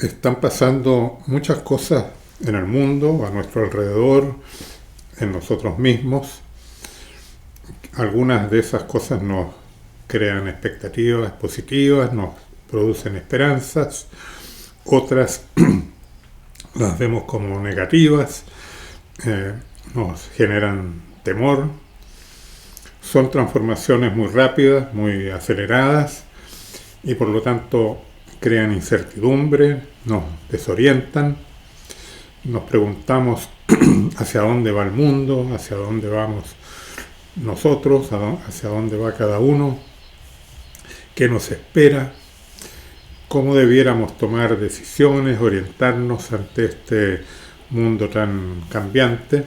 Están pasando muchas cosas en el mundo, a nuestro alrededor, en nosotros mismos. Algunas de esas cosas nos crean expectativas positivas, nos producen esperanzas. Otras las vemos como negativas, nos generan temor. Son transformaciones muy rápidas, muy aceleradas y por lo tanto crean incertidumbre, nos desorientan. Nos preguntamos hacia dónde va el mundo, hacia dónde vamos nosotros, hacia dónde va cada uno, qué nos espera, cómo debiéramos tomar decisiones, orientarnos ante este mundo tan cambiante.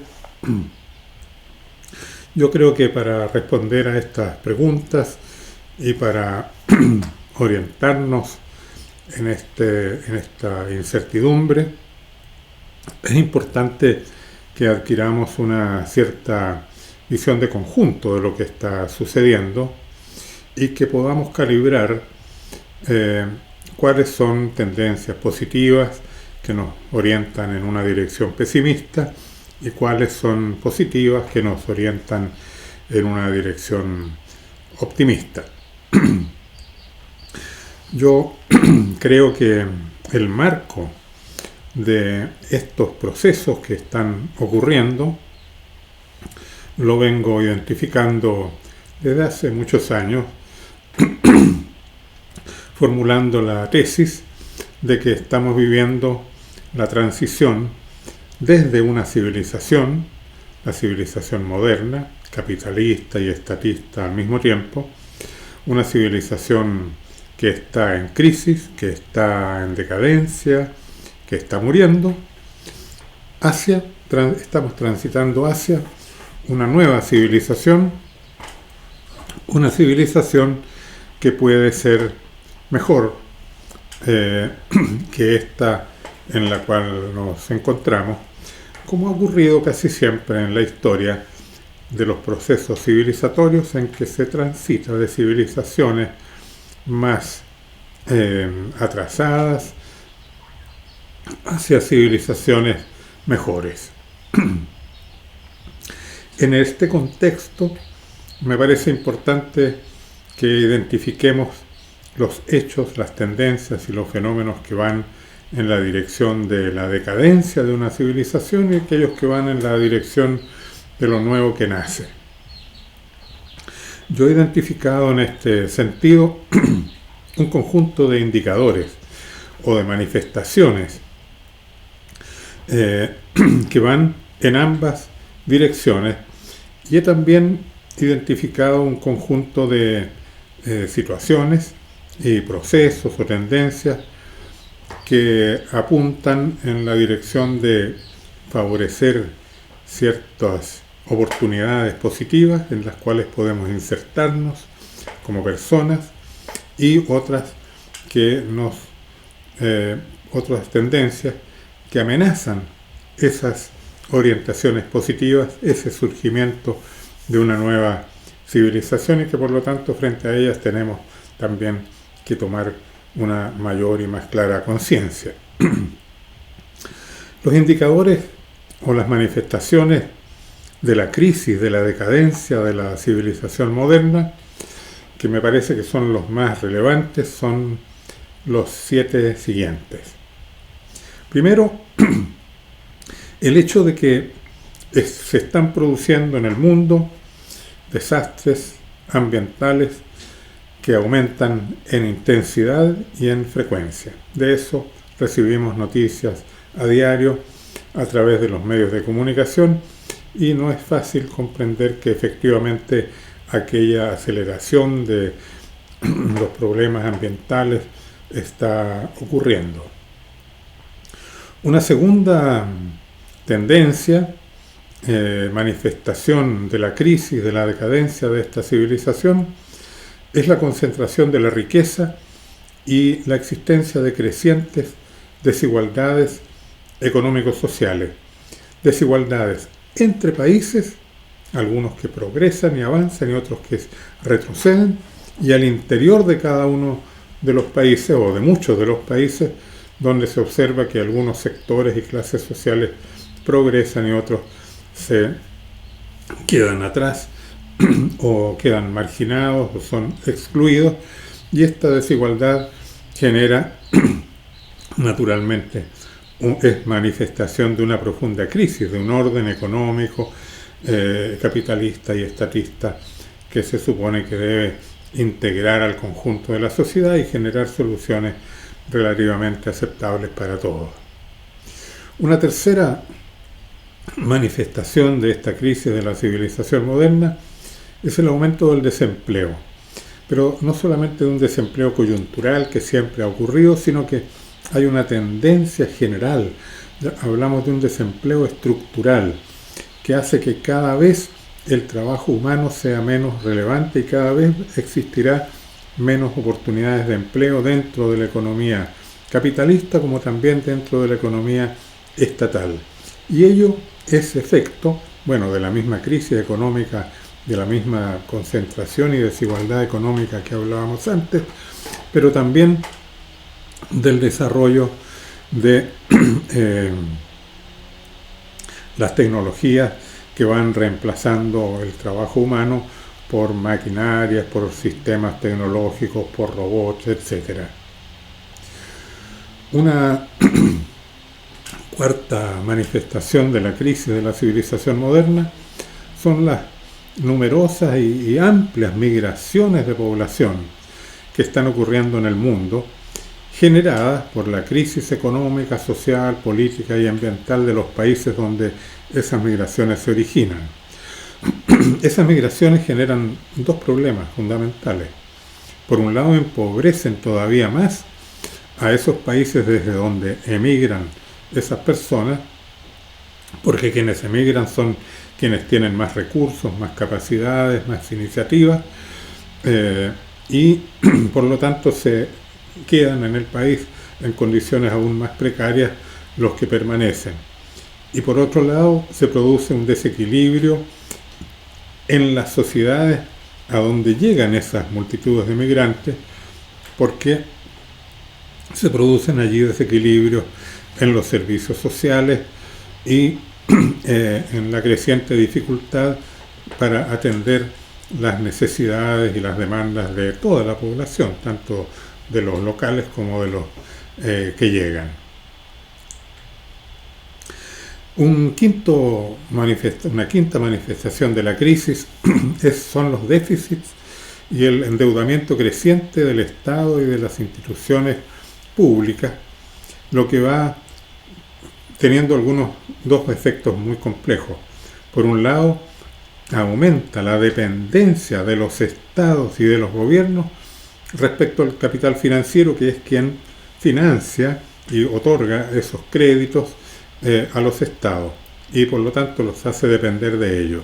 Yo creo que para responder a estas preguntas y para orientarnos en esta incertidumbre, es importante que adquiramos una cierta visión de conjunto de lo que está sucediendo y que podamos calibrar cuáles son tendencias positivas que nos orientan en una dirección pesimista y cuáles son positivas que nos orientan en una dirección optimista. Yo creo que el marco de estos procesos que están ocurriendo lo vengo identificando desde hace muchos años, formulando la tesis de que estamos viviendo la transición desde una civilización, la civilización moderna, capitalista y estatista al mismo tiempo, una civilización que está en crisis, que está en decadencia, que está muriendo, estamos transitando hacia una nueva civilización, una civilización que puede ser mejor que esta en la cual nos encontramos, como ha ocurrido casi siempre en la historia de los procesos civilizatorios en que se transita de civilizaciones más atrasadas hacia civilizaciones mejores. En este contexto me parece importante que identifiquemos los hechos, las tendencias y los fenómenos que van en la dirección de la decadencia de una civilización y aquellos que van en la dirección de lo nuevo que nace. Yo he identificado en este sentido un conjunto de indicadores o de manifestaciones que van en ambas direcciones y he también identificado un conjunto de situaciones y procesos o tendencias que apuntan en la dirección de favorecer ciertas oportunidades positivas en las cuales podemos insertarnos como personas y otras otras tendencias que amenazan esas orientaciones positivas, ese surgimiento de una nueva civilización y que por lo tanto frente a ellas tenemos también que tomar una mayor y más clara conciencia. Los indicadores o las manifestaciones de la crisis, de la decadencia de la civilización moderna, que me parece que son los más relevantes, son los 7 siguientes. Primero, el hecho de que se están produciendo en el mundo desastres ambientales que aumentan en intensidad y en frecuencia. De eso recibimos noticias a diario a través de los medios de comunicación y no es fácil comprender que efectivamente aquella aceleración de los problemas ambientales está ocurriendo. Una segunda tendencia, manifestación de la crisis, de la decadencia de esta civilización, es la concentración de la riqueza y la existencia de crecientes desigualdades económico-sociales. Desigualdades entre países, algunos que progresan y avanzan y otros que retroceden, y al interior de cada uno de los países, o de muchos de los países, donde se observa que algunos sectores y clases sociales progresan y otros se quedan atrás o quedan marginados o son excluidos, y esta desigualdad genera naturalmente es manifestación de una profunda crisis, de un orden económico capitalista y estatista que se supone que debe integrar al conjunto de la sociedad y generar soluciones relativamente aceptables para todos. Una tercera manifestación de esta crisis de la civilización moderna es el aumento del desempleo, pero no solamente de un desempleo coyuntural que siempre ha ocurrido, sino que hay una tendencia general. Hablamos de un desempleo estructural que hace que cada vez el trabajo humano sea menos relevante y cada vez existirá menos oportunidades de empleo dentro de la economía capitalista como también dentro de la economía estatal. Y ello es efecto, de la misma crisis económica, de la misma concentración y desigualdad económica que hablábamos antes, pero también del desarrollo de las tecnologías que van reemplazando el trabajo humano por maquinarias, por sistemas tecnológicos, por robots, etc. Una cuarta manifestación de la crisis de la civilización moderna son las numerosas y amplias migraciones de población que están ocurriendo en el mundo, generadas por la crisis económica, social, política y ambiental de los países donde esas migraciones se originan. Esas migraciones generan dos problemas fundamentales. Por un lado, empobrecen todavía más a esos países desde donde emigran esas personas, porque quienes emigran son quienes tienen más recursos, más capacidades, más iniciativas, y por lo tanto se quedan en el país en condiciones aún más precarias los que permanecen. Y por otro lado, se produce un desequilibrio en las sociedades a donde llegan esas multitudes de migrantes, porque se producen allí desequilibrios en los servicios sociales y en la creciente dificultad para atender las necesidades y las demandas de toda la población, tanto de los locales como de los que llegan. Una quinta manifestación de la crisis son los déficits y el endeudamiento creciente del Estado y de las instituciones públicas, lo que va teniendo dos efectos muy complejos. Por un lado, aumenta la dependencia de los estados y de los gobiernos respecto al capital financiero, que es quien financia y otorga esos créditos a los estados, y por lo tanto los hace depender de ellos.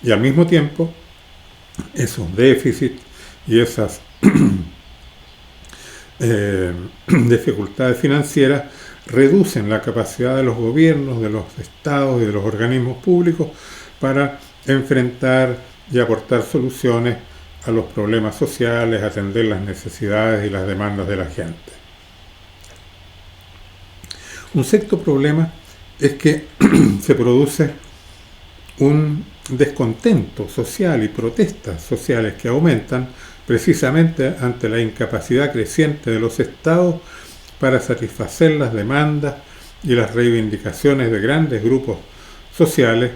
Y al mismo tiempo, esos déficits y esas dificultades financieras reducen la capacidad de los gobiernos, de los estados y de los organismos públicos para enfrentar y aportar soluciones a los problemas sociales, atender las necesidades y las demandas de la gente. Un sexto problema es que se produce un descontento social y protestas sociales que aumentan precisamente ante la incapacidad creciente de los estados para satisfacer las demandas y las reivindicaciones de grandes grupos sociales,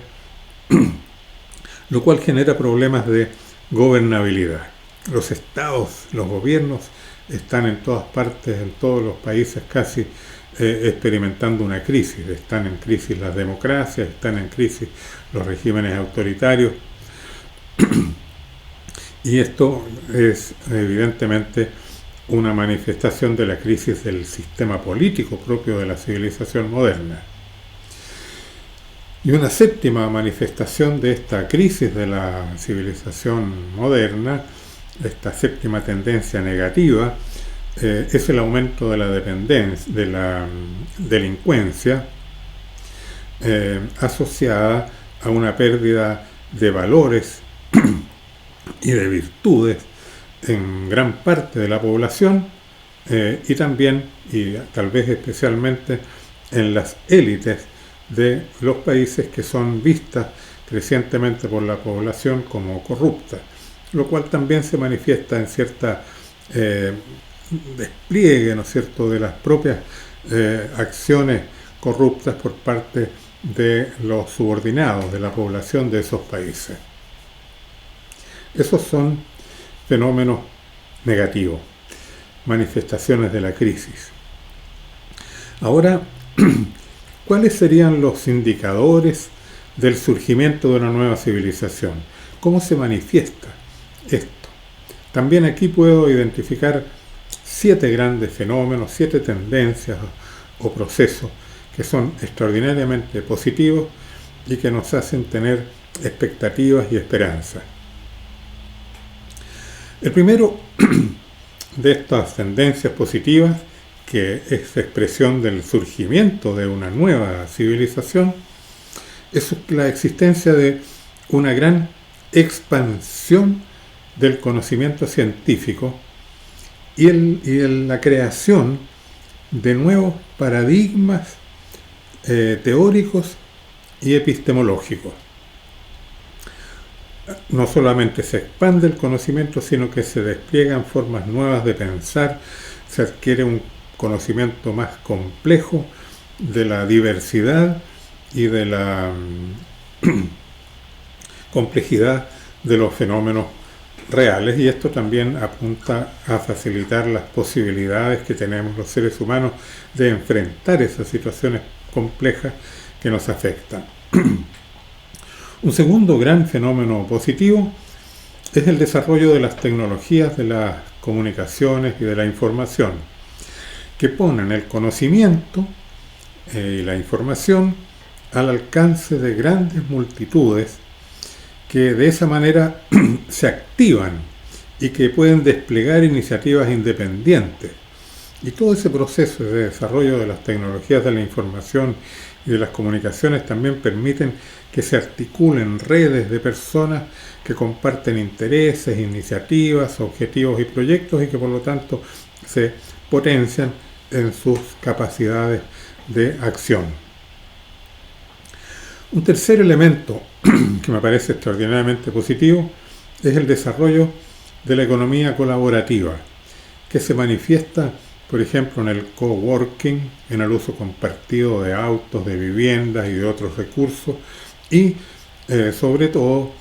lo cual genera problemas de gobernabilidad. Los estados, los gobiernos están en todas partes, en todos los países casi experimentando una crisis. Están en crisis las democracias, están en crisis los regímenes autoritarios, y esto es evidentemente una manifestación de la crisis del sistema político propio de la civilización moderna. Y una séptima manifestación de esta crisis de la civilización moderna, esta séptima tendencia negativa, es el aumento de la dependencia, de la delincuencia asociada a una pérdida de valores y de virtudes en gran parte de la población, y también, y tal vez especialmente, en las élites de los países que son vistas crecientemente por la población como corruptas, lo cual también se manifiesta en cierta despliegue, ¿no es cierto?, de las propias acciones corruptas por parte de los subordinados de la población de esos países. Esos son fenómenos negativos, manifestaciones de la crisis. Ahora, ¿cuáles serían los indicadores del surgimiento de una nueva civilización? ¿Cómo se manifiesta esto? También aquí puedo identificar 7 grandes fenómenos, 7 tendencias o procesos que son extraordinariamente positivos y que nos hacen tener expectativas y esperanzas. El primero de estas tendencias positivas, que es expresión del surgimiento de una nueva civilización, es la existencia de una gran expansión del conocimiento científico y la creación de nuevos paradigmas teóricos y epistemológicos. No solamente se expande el conocimiento, sino que se despliegan formas nuevas de pensar, se adquiere un conocimiento más complejo de la diversidad y de la complejidad de los fenómenos reales, y esto también apunta a facilitar las posibilidades que tenemos los seres humanos de enfrentar esas situaciones complejas que nos afectan. Un segundo gran fenómeno positivo es el desarrollo de las tecnologías de las comunicaciones y de la información, que ponen el conocimiento y la información al alcance de grandes multitudes que de esa manera se activan y que pueden desplegar iniciativas independientes. Y todo ese proceso de desarrollo de las tecnologías de la información y de las comunicaciones también permiten que se articulen redes de personas que comparten intereses, iniciativas, objetivos y proyectos, y que por lo tanto se potencian en sus capacidades de acción. Un tercer elemento que me parece extraordinariamente positivo es el desarrollo de la economía colaborativa, que se manifiesta, por ejemplo, en el coworking, en el uso compartido de autos, de viviendas y de otros recursos, y sobre todo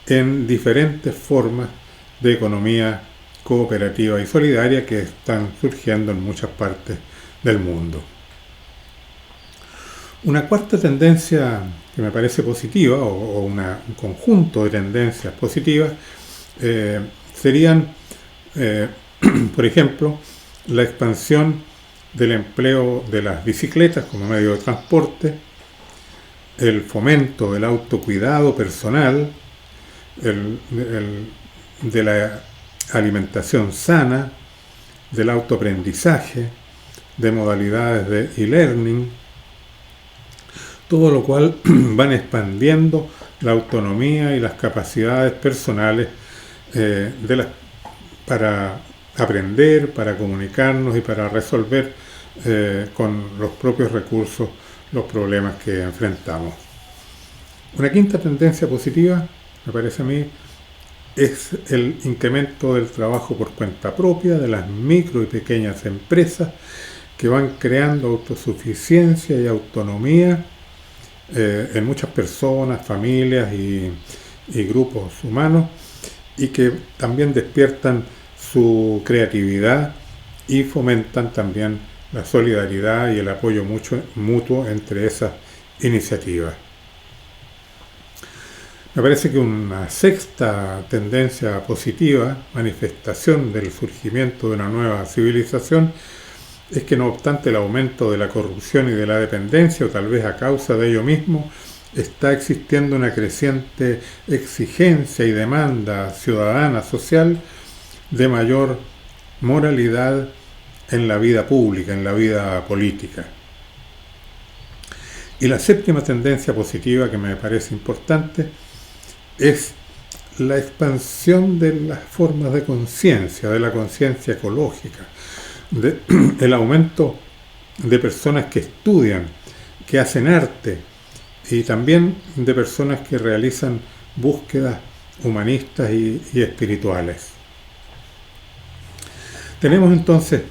en diferentes formas de economía cooperativa y solidaria que están surgiendo en muchas partes del mundo. Una cuarta tendencia que me parece positiva, o un conjunto de tendencias positivas, serían, por ejemplo, la expansión del empleo de las bicicletas como medio de transporte, el fomento del autocuidado personal, de la alimentación sana, del autoaprendizaje, de modalidades de e-learning, todo lo cual van expandiendo la autonomía y las capacidades personales para aprender, para comunicarnos y para resolver con los propios recursos los problemas que enfrentamos. Una quinta tendencia positiva, me parece a mí, es el incremento del trabajo por cuenta propia de las micro y pequeñas empresas que van creando autosuficiencia y autonomía en muchas personas, familias y grupos humanos, y que también despiertan su creatividad y fomentan también la solidaridad y el apoyo mutuo entre esas iniciativas. Me parece que una sexta tendencia positiva, manifestación del surgimiento de una nueva civilización, es que no obstante el aumento de la corrupción y de la dependencia, o tal vez a causa de ello mismo, está existiendo una creciente exigencia y demanda ciudadana social de mayor moralidad en la vida pública, en la vida política. Y la séptima tendencia positiva que me parece importante es la expansión de las formas de conciencia, de la conciencia ecológica, el aumento de personas que estudian, que hacen arte, y también de personas que realizan búsquedas humanistas y espirituales. Tenemos entonces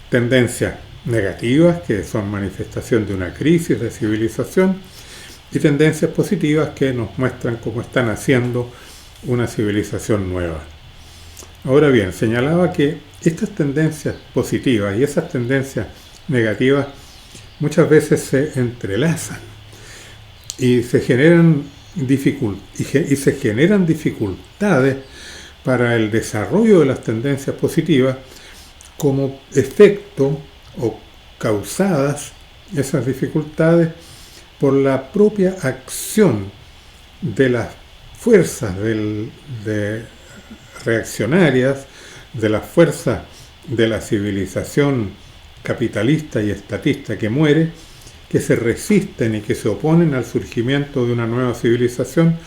tendencias negativas, que son manifestación de una crisis de civilización, y tendencias positivas que nos muestran cómo está naciendo una civilización nueva. Ahora bien, señalaba que estas tendencias positivas y esas tendencias negativas muchas veces se entrelazan y se generan dificultades para el desarrollo de las tendencias positivas, como efecto o causadas esas dificultades por la propia acción de las fuerzas reaccionarias, de las fuerzas de la civilización capitalista y estatista que muere, que se resisten y que se oponen al surgimiento de una nueva civilización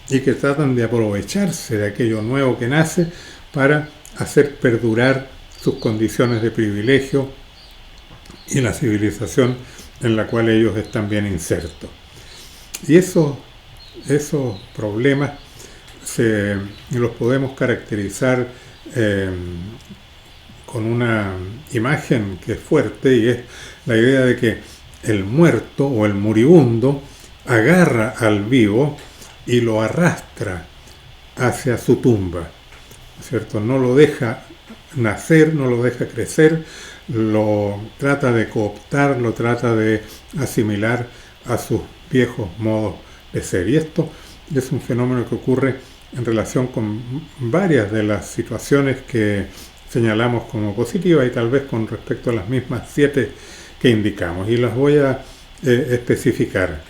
y que tratan de aprovecharse de aquello nuevo que nace para hacer perdurar sus condiciones de privilegio y la civilización en la cual ellos están bien insertos. Y esos problemas los podemos caracterizar con una imagen que es fuerte, y es la idea de que el muerto o el moribundo agarra al vivo y lo arrastra hacia su tumba, ¿cierto? No lo deja nacer, no lo deja crecer, lo trata de cooptar, lo trata de asimilar a sus viejos modos de ser. Y esto es un fenómeno que ocurre en relación con varias de las situaciones que señalamos como positivas y tal vez con respecto a las mismas 7 que indicamos. Y las voy a especificar.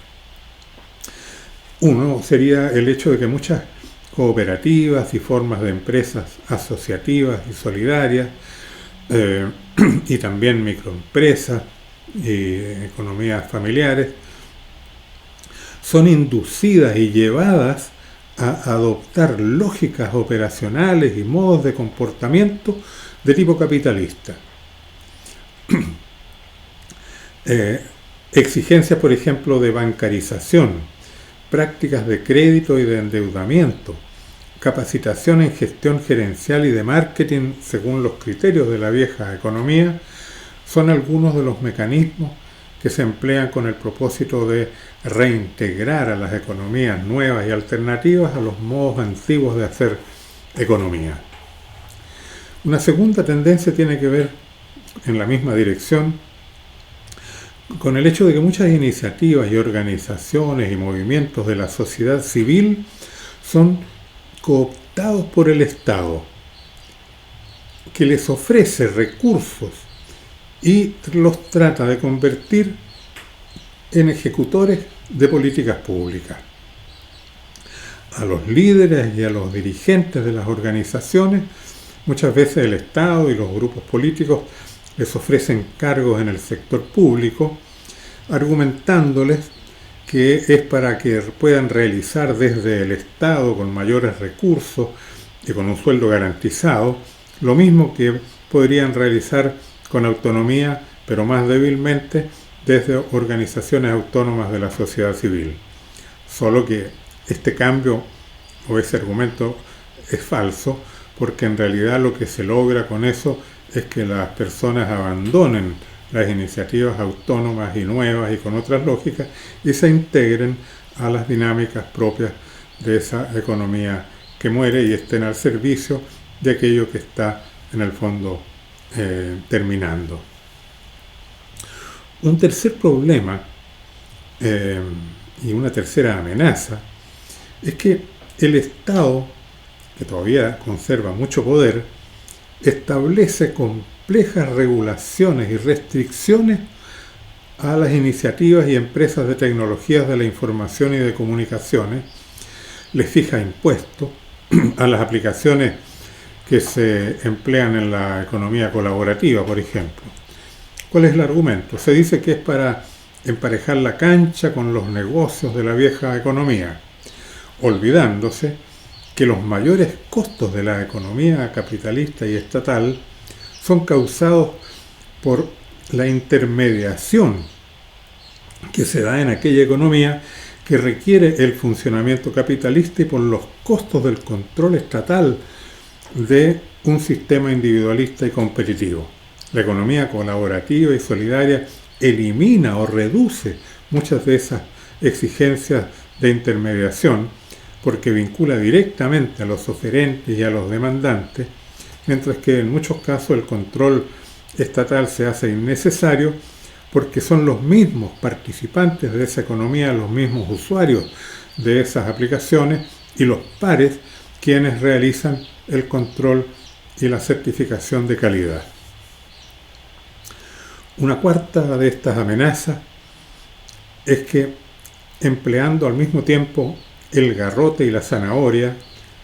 Uno sería el hecho de que muchas cooperativas y formas de empresas asociativas y solidarias, y también microempresas y economías familiares, son inducidas y llevadas a adoptar lógicas operacionales y modos de comportamiento de tipo capitalista. Exigencias, por ejemplo, de bancarización, prácticas de crédito y de endeudamiento, capacitación en gestión gerencial y de marketing según los criterios de la vieja economía, son algunos de los mecanismos que se emplean con el propósito de reintegrar a las economías nuevas y alternativas a los modos antiguos de hacer economía. Una segunda tendencia tiene que ver, en la misma dirección, con el hecho de que muchas iniciativas y organizaciones y movimientos de la sociedad civil son cooptados por el Estado, que les ofrece recursos y los trata de convertir en ejecutores de políticas públicas. A los líderes y a los dirigentes de las organizaciones, muchas veces el Estado y los grupos políticos les ofrecen cargos en el sector público, argumentándoles que es para que puedan realizar desde el Estado con mayores recursos y con un sueldo garantizado, lo mismo que podrían realizar con autonomía, pero más débilmente, desde organizaciones autónomas de la sociedad civil. Solo que este cambio o ese argumento es falso, porque en realidad lo que se logra con eso es que las personas abandonen las iniciativas autónomas y nuevas y con otras lógicas y se integren a las dinámicas propias de esa economía que muere y estén al servicio de aquello que está en el fondo terminando. Un tercer problema y una tercera amenaza es que el Estado, que todavía conserva mucho poder, establece complejas regulaciones y restricciones a las iniciativas y empresas de tecnologías de la información y de comunicaciones, les fija impuestos a las aplicaciones que se emplean en la economía colaborativa, por ejemplo. ¿Cuál es el argumento? Se dice que es para emparejar la cancha con los negocios de la vieja economía, olvidándose que los mayores costos de la economía capitalista y estatal son causados por la intermediación que se da en aquella economía que requiere el funcionamiento capitalista y por los costos del control estatal de un sistema individualista y competitivo. La economía colaborativa y solidaria elimina o reduce muchas de esas exigencias de intermediación porque vincula directamente a los oferentes y a los demandantes, mientras que en muchos casos el control estatal se hace innecesario porque son los mismos participantes de esa economía, los mismos usuarios de esas aplicaciones y los pares quienes realizan el control y la certificación de calidad. Una cuarta de estas amenazas es que, empleando al mismo tiempo el garrote y la zanahoria,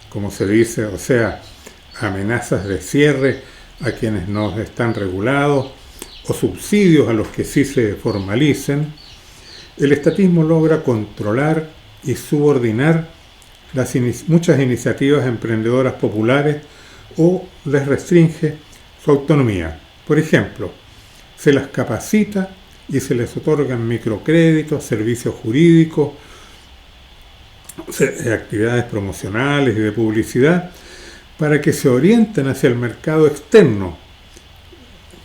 como se dice, o sea, amenazas de cierre a quienes no están regulados o subsidios a los que sí se formalicen, el estatismo logra controlar y subordinar muchas iniciativas emprendedoras populares o les restringe su autonomía. Por ejemplo, se las capacita y se les otorgan microcréditos, servicios jurídicos, actividades promocionales y de publicidad para que se orienten hacia el mercado externo,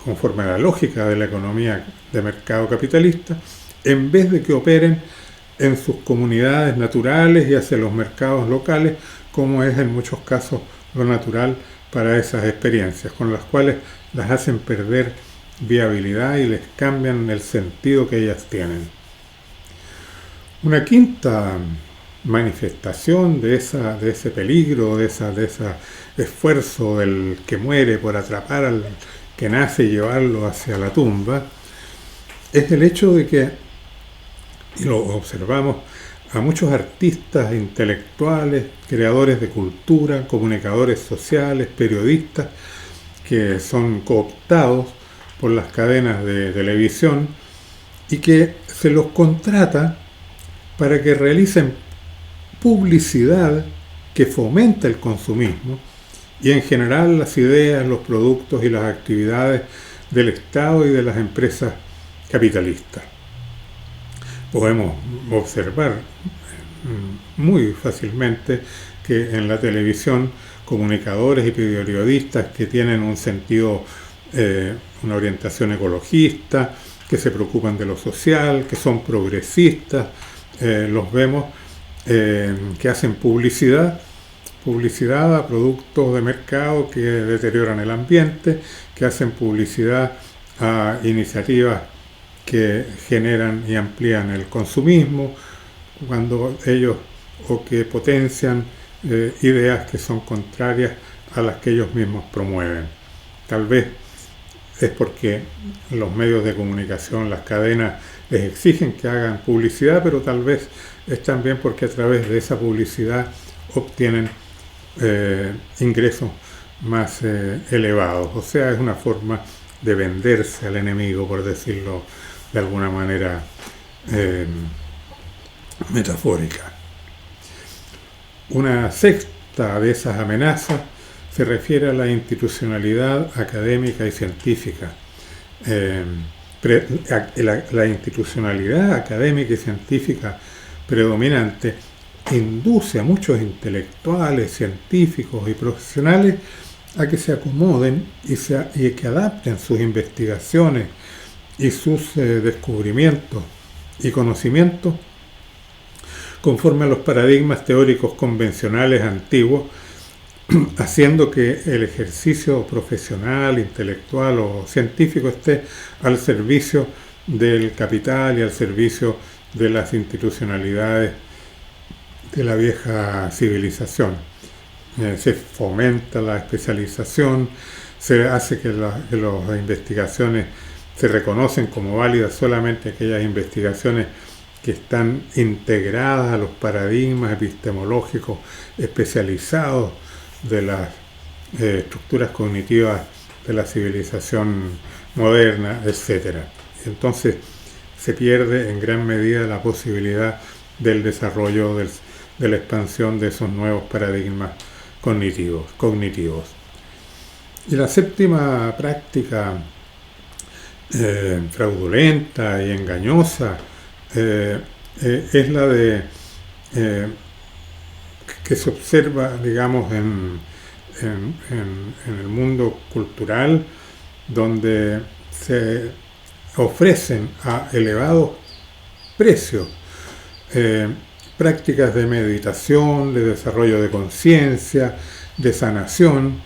conforme a la lógica de la economía de mercado capitalista, en vez de que operen en sus comunidades naturales y hacia los mercados locales, como es en muchos casos lo natural para esas experiencias, con las cuales las hacen perder viabilidad y les cambian el sentido que ellas tienen. Una quinta manifestación de ese peligro, de ese esfuerzo del que muere por atrapar al que nace y llevarlo hacia la tumba, es el hecho de que, y lo observamos, a muchos artistas, intelectuales, creadores de cultura, comunicadores sociales, periodistas, que son cooptados por las cadenas de televisión y que se los contrata para que realicen publicidad que fomenta el consumismo y en general las ideas, los productos y las actividades del Estado y de las empresas capitalistas. Podemos observar muy fácilmente que en la televisión comunicadores y periodistas que tienen un sentido, una orientación ecologista, que se preocupan de lo social, que son progresistas, los vemos que hacen publicidad a productos de mercado que deterioran el ambiente, que hacen publicidad a iniciativas que generan y amplían el consumismo, cuando ellos o que potencian ideas que son contrarias a las que ellos mismos promueven. Tal vez es porque los medios de comunicación, las cadenas, les exigen que hagan publicidad, pero tal vez es también porque a través de esa publicidad obtienen ingresos más elevados. O sea, es una forma de venderse al enemigo, por decirlo de alguna manera metafórica. Una sexta de esas amenazas se refiere a la institucionalidad académica y científica. La institucionalidad académica y científica predominante induce a muchos intelectuales, científicos y profesionales a que se acomoden y que adapten sus investigaciones y sus descubrimientos y conocimientos conforme a los paradigmas teóricos convencionales antiguos, haciendo que el ejercicio profesional, intelectual o científico esté al servicio del capital y al servicio de las institucionalidades de la vieja civilización. Se fomenta la especialización, se hace que las investigaciones se reconocen como válidas solamente aquellas investigaciones que están integradas a los paradigmas epistemológicos especializados de las estructuras cognitivas de la civilización moderna, etc. Entonces se pierde en gran medida la posibilidad del desarrollo, de la expansión de esos nuevos paradigmas cognitivos. Y la séptima práctica fraudulenta y engañosa es la de que se observa, digamos, en el mundo cultural, donde se ofrecen a elevados precios prácticas de meditación, de desarrollo de conciencia, de sanación,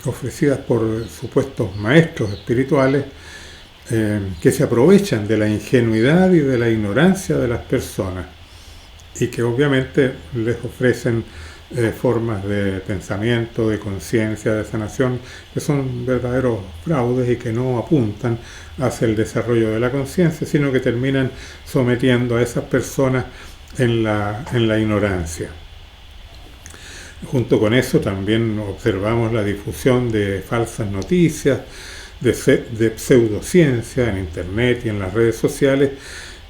ofrecidas por supuestos maestros espirituales que se aprovechan de la ingenuidad y de la ignorancia de las personas y que obviamente les ofrecen formas de pensamiento, de conciencia, de sanación, que son verdaderos fraudes y que no apuntan hacia el desarrollo de la conciencia, sino que terminan sometiendo a esas personas en la ignorancia. Junto con eso también observamos la difusión de falsas noticias, de pseudociencia en Internet y en las redes sociales,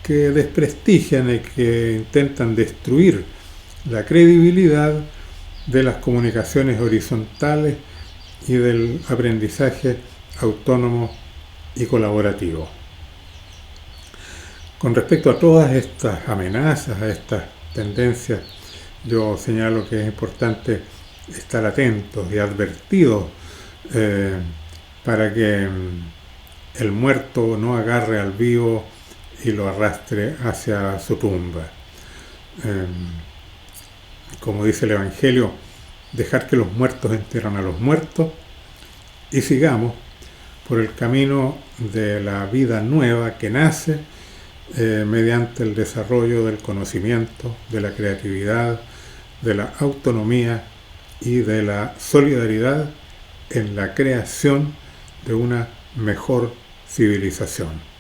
que desprestigian y que intentan destruir la credibilidad de las comunicaciones horizontales y del aprendizaje autónomo y colaborativo. Con respecto a todas estas amenazas, a estas tendencias, yo señalo que es importante estar atentos y advertidos para que el muerto no agarre al vivo y lo arrastre hacia su tumba. Como dice el Evangelio, dejar que los muertos entierren a los muertos y sigamos por el camino de la vida nueva que nace mediante el desarrollo del conocimiento, de la creatividad, de la autonomía y de la solidaridad en la creación de una mejor civilización.